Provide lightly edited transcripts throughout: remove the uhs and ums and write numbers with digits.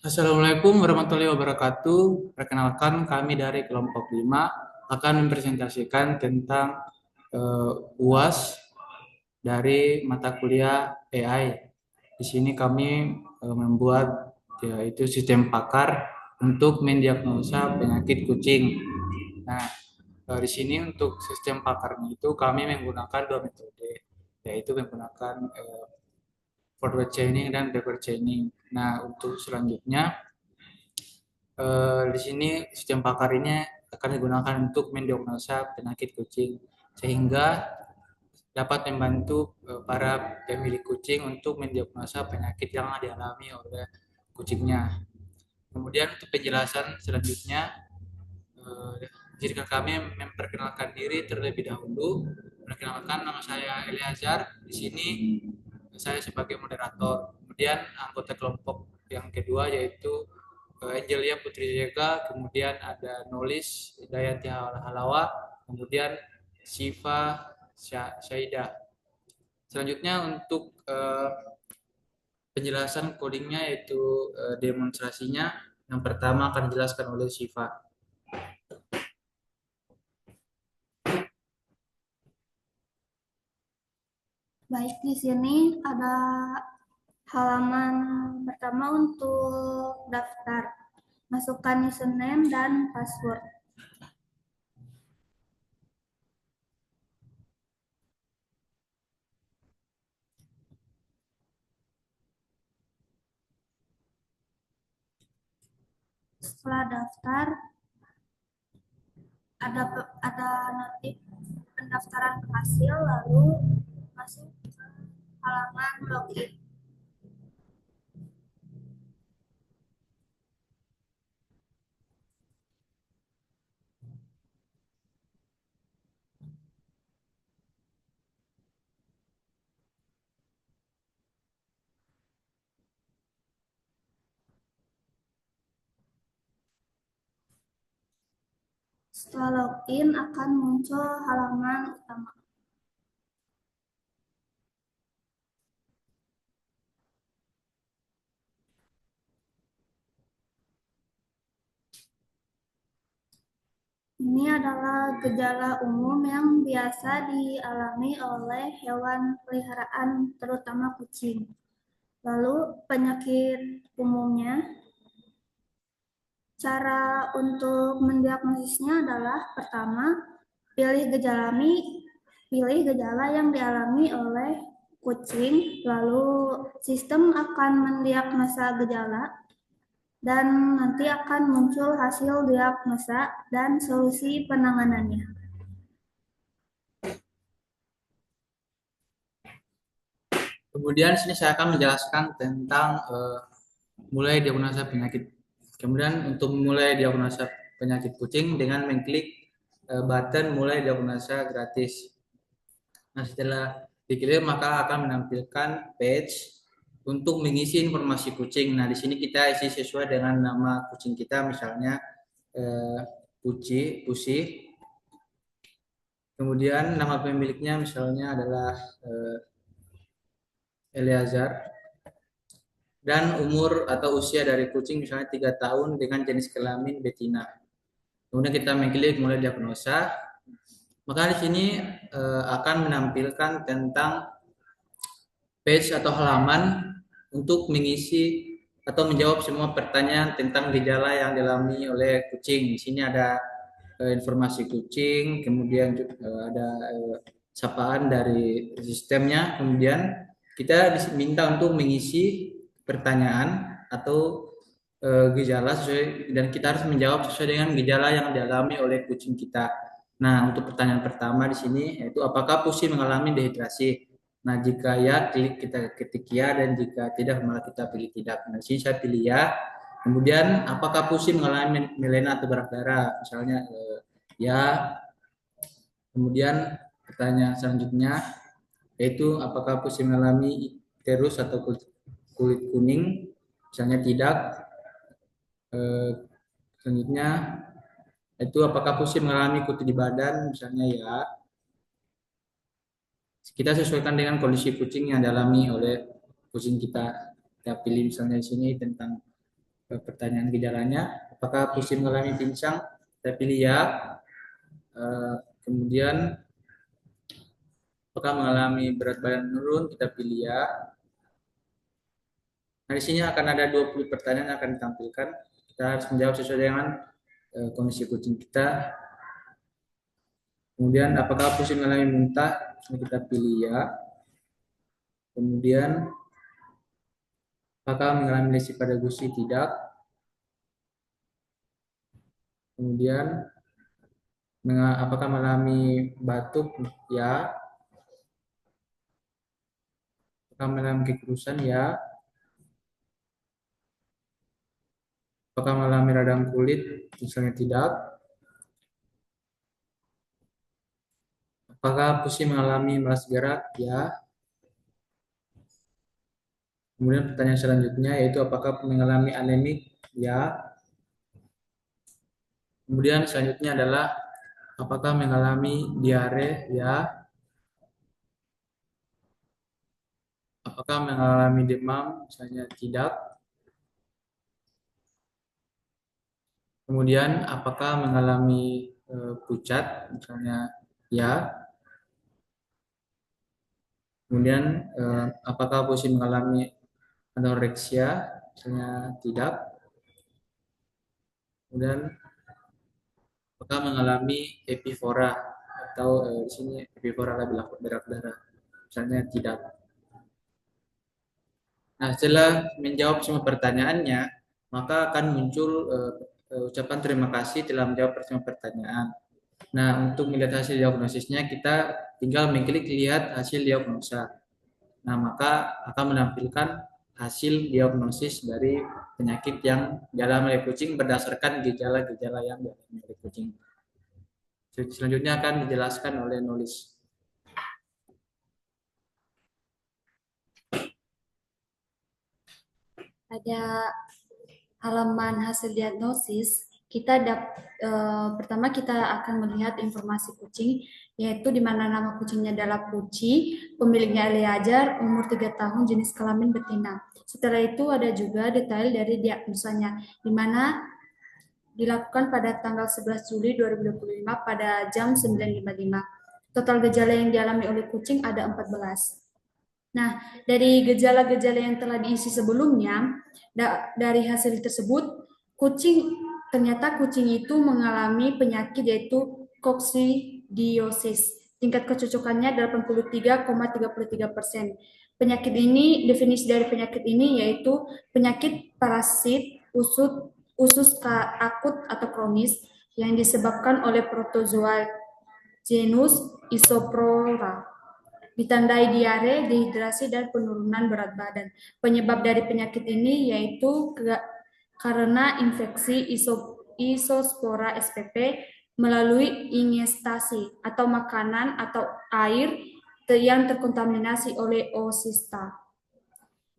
Assalamualaikum warahmatullahi wabarakatuh. Perkenalkan kami dari kelompok 5 akan mempresentasikan tentang UAS dari mata kuliah AI. Di sini kami membuat yaitu sistem pakar untuk mendiagnosa penyakit kucing. Nah, di sini untuk sistem pakarnya itu kami menggunakan dua metode, yaitu menggunakan forward chaining dan backward chaining. Nah, untuk selanjutnya di sini sistem pakar ini akan digunakan untuk mendiagnosa penyakit kucing sehingga dapat membantu para pemilik kucing untuk mendiagnosa penyakit yang dialami oleh kucingnya. Kemudian untuk penjelasan selanjutnya, jika kami memperkenalkan diri terlebih dahulu. Perkenalkan, nama saya Eliazar. Di sini saya sebagai moderator. Kemudian anggota kelompok yang kedua yaitu Angelia Putri Jega, kemudian ada Nolis Dayanti Halawa, kemudian Siva Syaida. Selanjutnya untuk penjelasan codingnya yaitu demonstrasinya. Yang pertama akan dijelaskan oleh Siva. Baik, di sini ada halaman pertama untuk daftar. Masukkan username dan password. Setelah daftar, ada ada nanti pendaftaran berhasil, lalu masuk ke halaman login. Setelah login akan muncul halaman utama. Ini adalah gejala umum yang biasa dialami oleh hewan peliharaan, terutama kucing. Lalu penyakit umumnya, cara untuk mendiagnosisnya adalah pertama, pilih gejala yang dialami oleh kucing, lalu sistem akan mendiagnosa gejala dan nanti akan muncul hasil diagnosa dan solusi penanganannya. Kemudian sini saya akan menjelaskan tentang mulai diagnosa penyakit. Kemudian untuk mulai diagnosa penyakit kucing dengan mengklik button mulai diagnosa gratis. Nah, setelah diklik maka akan menampilkan page untuk mengisi informasi kucing. Nah, di sini kita isi sesuai dengan nama kucing kita, misalnya eh, Pusi. Kemudian nama pemiliknya misalnya adalah Eleazar, dan umur atau usia dari kucing misalnya 3 tahun dengan jenis kelamin betina. Kemudian kita mengklik mulai diagnosa, maka di sini akan menampilkan tentang page atau halaman untuk mengisi atau menjawab semua pertanyaan tentang gejala yang dialami oleh kucing. Di sini ada informasi kucing, kemudian ada sapaan dari sistemnya, kemudian kita diminta untuk mengisi pertanyaan atau gejala sesuai, dan kita harus menjawab sesuai dengan gejala yang dialami oleh kucing kita. Nah, untuk pertanyaan pertama di sini yaitu apakah Pusi mengalami dehidrasi? Nah, jika ya, kita ketik ya, dan jika tidak, malah kita pilih tidak. Nah, di sini saya pilih ya. Kemudian, apakah Pusi mengalami melena atau berdarah? Misalnya ya. Kemudian pertanyaan selanjutnya yaitu apakah Pusi mengalami terus atau kulit kuning? Misalnya tidak. Selanjutnya itu apakah Pusi mengalami kutu di badan? Misalnya ya. Kita sesuaikan dengan kondisi kucing yang dialami oleh kucing kita. Kita pilih misalnya di sini tentang pertanyaan gejalanya. Apakah pusing mengalami pincang? Kita pilih ya. Kemudian apakah mengalami berat badan menurun? Kita pilih ya. Nah, di sini akan ada 20 pertanyaan yang akan ditampilkan. Kita harus menjawab sesuai dengan kondisi kucing kita. Kemudian apakah pusing mengalami muntah? Ini kita pilih ya. Kemudian apakah mengalami lesi pada gusi? Tidak. Kemudian apakah mengalami batuk? Ya. Apakah mengalami kekurusan? Ya. Apakah mengalami radang kulit? Misalnya tidak. Apakah pusing mengalami malas gerak? Ya. Kemudian pertanyaan selanjutnya yaitu apakah mengalami anemik? Ya. Kemudian selanjutnya adalah apakah mengalami diare? Ya. Apakah mengalami demam? Misalnya tidak. Kemudian apakah mengalami pucat? Misalnya ya. Kemudian apakah pusing mengalami anoreksia? Misalnya tidak. Kemudian apakah mengalami epifora atau di sini epifora berak darah? Misalnya tidak. Nah, setelah menjawab semua pertanyaannya, maka akan muncul ucapan terima kasih telah menjawab semua pertanyaan. Nah, untuk melihat hasil diagnosisnya, kita tinggal mengklik lihat hasil diagnosa. Nah, maka akan menampilkan hasil diagnosis dari penyakit yang dialami oleh kucing berdasarkan gejala-gejala yang dialami oleh kucing. Selanjutnya akan dijelaskan oleh nulis. Pada halaman hasil diagnosis, pertama kita akan melihat informasi kucing, yaitu di mana nama kucingnya adalah Puci, pemiliknya Eleazar, umur 3 tahun, jenis kelamin betina. Setelah itu ada juga detail dari diagnosanya, di mana dilakukan pada tanggal 11 Juli 2025 pada jam 9.55. Total gejala yang dialami oleh kucing ada 14. Nah, dari gejala-gejala yang telah diisi sebelumnya, dari hasil tersebut, ternyata kucing itu mengalami penyakit yaitu koksidiosis. Tingkat kecocokannya 83,33%. Penyakit ini, definisi dari penyakit ini yaitu penyakit parasit usus akut atau kronis yang disebabkan oleh protozoa genus Isoprora. Ditandai diare, dehidrasi, dan penurunan berat badan. Penyebab dari penyakit ini yaitu karena infeksi Isospora spp melalui ingestasi atau makanan atau air yang terkontaminasi oleh oosista.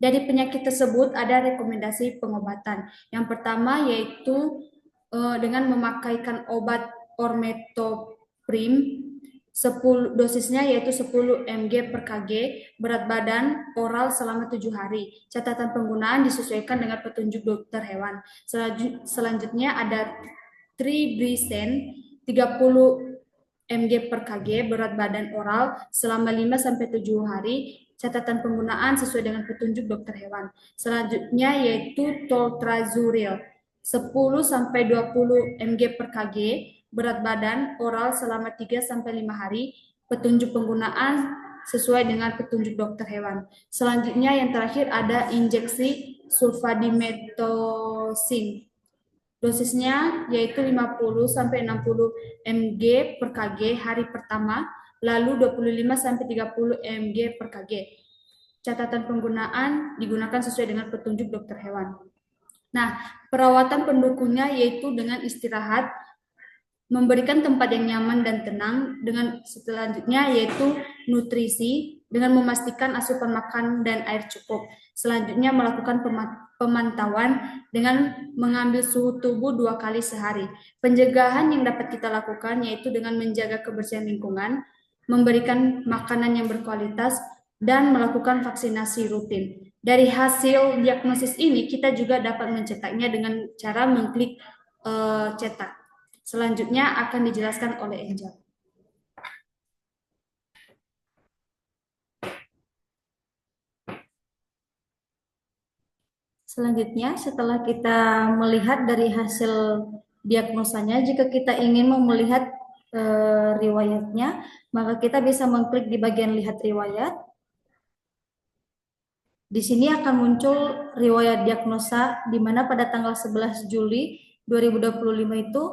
Dari penyakit tersebut ada rekomendasi pengobatan. Yang pertama yaitu dengan memakaikan obat ormetoprim 10 dosisnya yaitu 10 mg per kg, berat badan oral selama 7 hari. Catatan penggunaan disesuaikan dengan petunjuk dokter hewan. Selanjutnya ada Tribrisen 30 mg per kg, berat badan oral selama 5-7 hari. Catatan penggunaan sesuai dengan petunjuk dokter hewan. Selanjutnya yaitu Toltrazuril 10-20 mg per kg, berat badan oral selama 3-5 hari, petunjuk penggunaan sesuai dengan petunjuk dokter hewan. Selanjutnya yang terakhir ada injeksi sulfadimetosin. Dosisnya yaitu 50-60 mg per kg hari pertama, lalu 25-30 mg per kg. Catatan penggunaan digunakan sesuai dengan petunjuk dokter hewan. Nah, perawatan pendukungnya yaitu dengan istirahat, memberikan tempat yang nyaman dan tenang, dengan selanjutnya yaitu nutrisi dengan memastikan asupan makan dan air cukup. Selanjutnya melakukan pemantauan dengan mengambil suhu tubuh 2 kali sehari. Pencegahan yang dapat kita lakukan yaitu dengan menjaga kebersihan lingkungan, memberikan makanan yang berkualitas, dan melakukan vaksinasi rutin. Dari hasil diagnosis ini kita juga dapat mencetaknya dengan cara mengklik cetak. Selanjutnya akan dijelaskan oleh Angel. Selanjutnya, setelah kita melihat dari hasil diagnosanya, jika kita ingin melihat riwayatnya, maka kita bisa mengklik di bagian lihat riwayat. Di sini akan muncul riwayat diagnosa di mana pada tanggal 11 Juli 2025 itu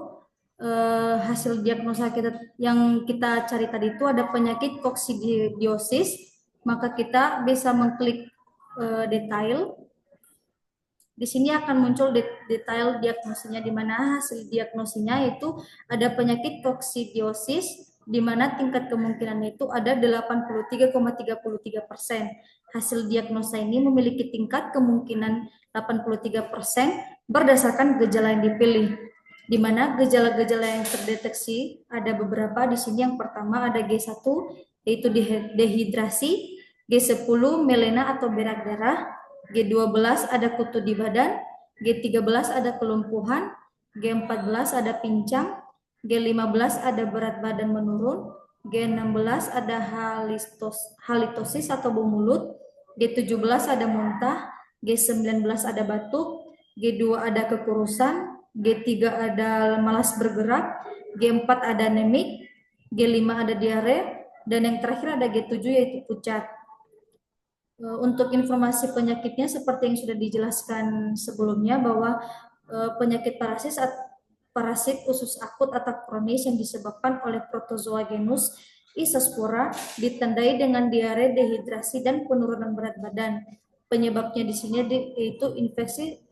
hasil diagnosa yang kita cari tadi itu ada penyakit koksidiosis, maka kita bisa mengklik detail. Di sini akan muncul detail diagnosisnya, di mana hasil diagnosisnya itu ada penyakit koksidiosis, di mana tingkat kemungkinannya itu ada 83,33%. Hasil diagnosa ini memiliki tingkat kemungkinan 83% berdasarkan gejala yang dipilih, di mana gejala-gejala yang terdeteksi ada beberapa di sini. Yang pertama ada G1 yaitu dehidrasi, G10 melena atau berak darah, G12 ada kutu di badan, G13 ada kelumpuhan, G14 ada pincang, G15 ada berat badan menurun, G16 ada halitosis atau bau mulut, G17 ada muntah, G19 ada batuk, G2 ada kekurusan, G3 ada malas bergerak, G4 ada anemik, G5 ada diare, dan yang terakhir ada G7 yaitu pucat. Untuk informasi penyakitnya seperti yang sudah dijelaskan sebelumnya bahwa penyakit parasit usus akut atau kronis yang disebabkan oleh protozoa genus Isospora ditandai dengan diare, dehidrasi, dan penurunan berat badan. Penyebabnya di sini yaitu infeksi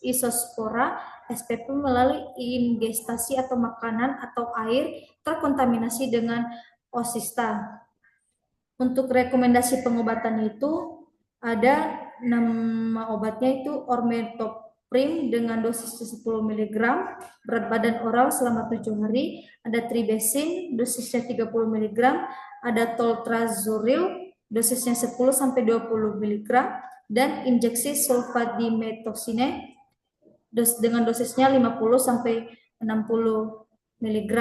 Isospora SPP melalui ingestasi atau makanan atau air terkontaminasi dengan Osista. Untuk rekomendasi pengobatan itu ada nama obatnya itu Ormetoprim dengan dosis 10 mg, berat badan oral selama 7 hari, ada Tribesin dosisnya 30 mg, ada Toltrazuril dosisnya 10 sampai 20 mg, dan injeksi sulfadimetoxine dengan dosisnya 50 sampai 60 mg.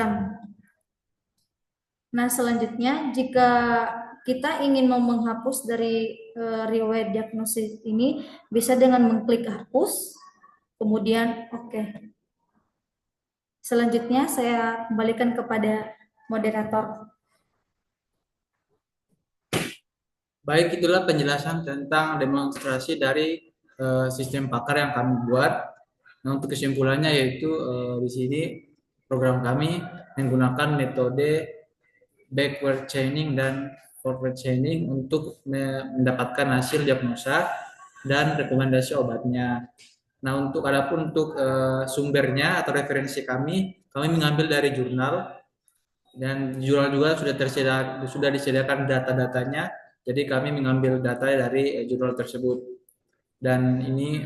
Nah, selanjutnya jika kita ingin menghapus dari riwayat diagnosis ini, bisa dengan mengklik hapus, kemudian oke. Selanjutnya saya kembalikan kepada moderator. Baik, itulah penjelasan tentang demonstrasi dari sistem pakar yang kami buat. Nah, untuk kesimpulannya yaitu di sini program kami menggunakan metode backward chaining dan forward chaining untuk mendapatkan hasil diagnosa dan rekomendasi obatnya. Nah, untuk sumbernya atau referensi kami mengambil dari jurnal, dan jurnal juga sudah disediakan data-datanya. Jadi kami mengambil data dari jurnal tersebut, dan ini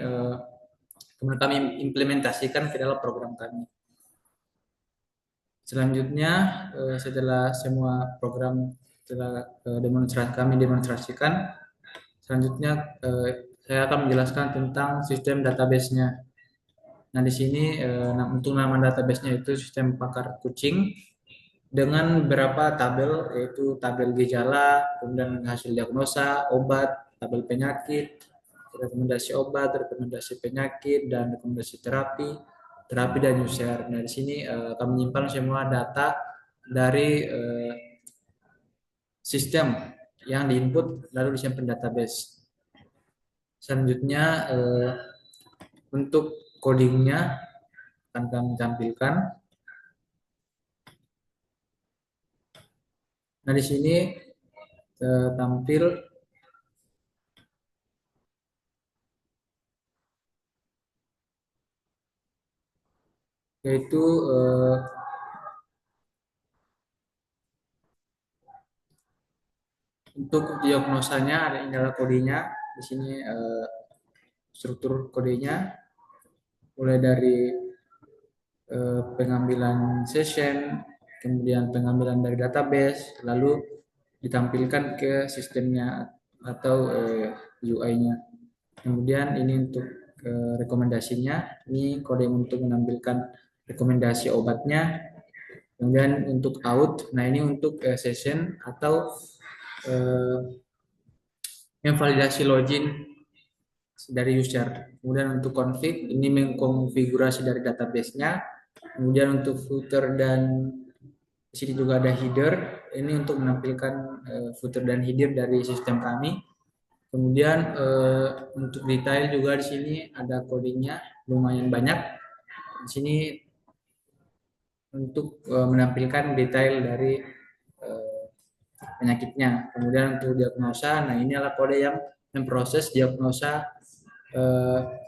kemudian kami implementasikan ke dalam program kami. Selanjutnya setelah semua program telah kami demonstrasikan, selanjutnya saya akan menjelaskan tentang sistem database-nya. Nah, di sini untuk nama database-nya itu sistem pakar kucing dengan beberapa tabel, yaitu tabel gejala, kemudian hasil diagnosa, obat, tabel penyakit, rekomendasi obat, rekomendasi penyakit, dan rekomendasi terapi dan user. Nah, di sini kami menyimpan semua data dari sistem yang diinput lalu disimpan database. Selanjutnya untuk codingnya akan kami tampilkan. Nah, di sini tampil yaitu untuk diagnosanya ada adalah kodenya. Di sini struktur kodenya mulai dari pengambilan session, kemudian pengambilan dari database, lalu ditampilkan ke sistemnya atau UI-nya. Kemudian ini untuk rekomendasinya, ini kode untuk menampilkan rekomendasi obatnya. Kemudian untuk out, nah ini untuk session atau yang validasi login dari user. Kemudian untuk config, ini mengkonfigurasi dari database-nya. Kemudian untuk footer dan di sini juga ada header. Ini untuk menampilkan footer dan header dari sistem kami. Kemudian untuk detail juga di sini ada codingnya lumayan banyak. Di sini untuk menampilkan detail dari penyakitnya. Kemudian untuk diagnosa, nah ini adalah kode yang memproses diagnosa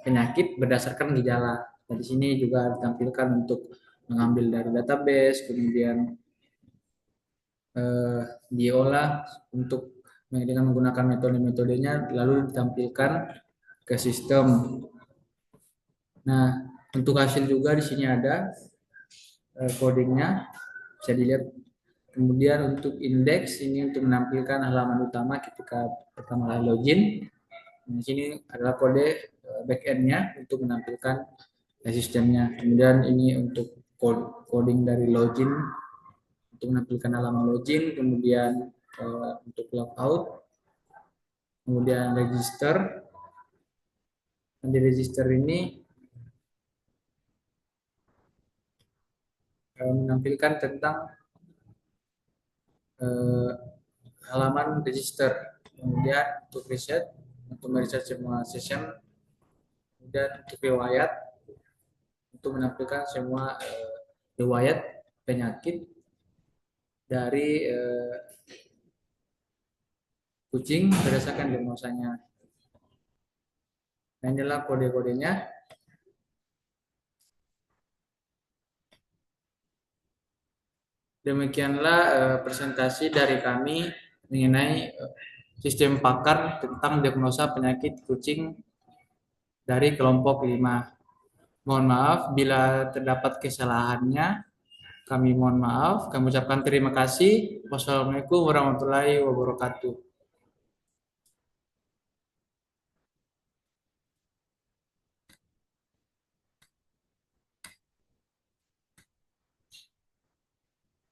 penyakit berdasarkan gejala. Nah, di sini juga ditampilkan untuk mengambil dari database, kemudian diolah untuk dengan menggunakan metode-metodenya, lalu ditampilkan ke sistem. Nah, untuk hasil juga di sini ada codingnya, bisa dilihat. Kemudian untuk indeks ini untuk menampilkan halaman utama ketika pertama kali login. Di sini adalah kode backend-nya untuk menampilkan sistemnya. Kemudian ini untuk coding dari login untuk menampilkan halaman login. Kemudian untuk logout. Kemudian register. Dan di register ini menampilkan tentang halaman register. Kemudian untuk reset, untuk meriset semua session. Kemudian untuk riwayat, untuk menampilkan semua riwayat penyakit dari kucing berdasarkan diagnosanya. Nah, inilah kode-kodenya. Demikianlah presentasi dari kami mengenai sistem pakar tentang diagnosa penyakit kucing dari kelompok 5. Mohon maaf bila terdapat kesalahannya. Kami mohon maaf. Kami ucapkan terima kasih. Wassalamualaikum warahmatullahi wabarakatuh.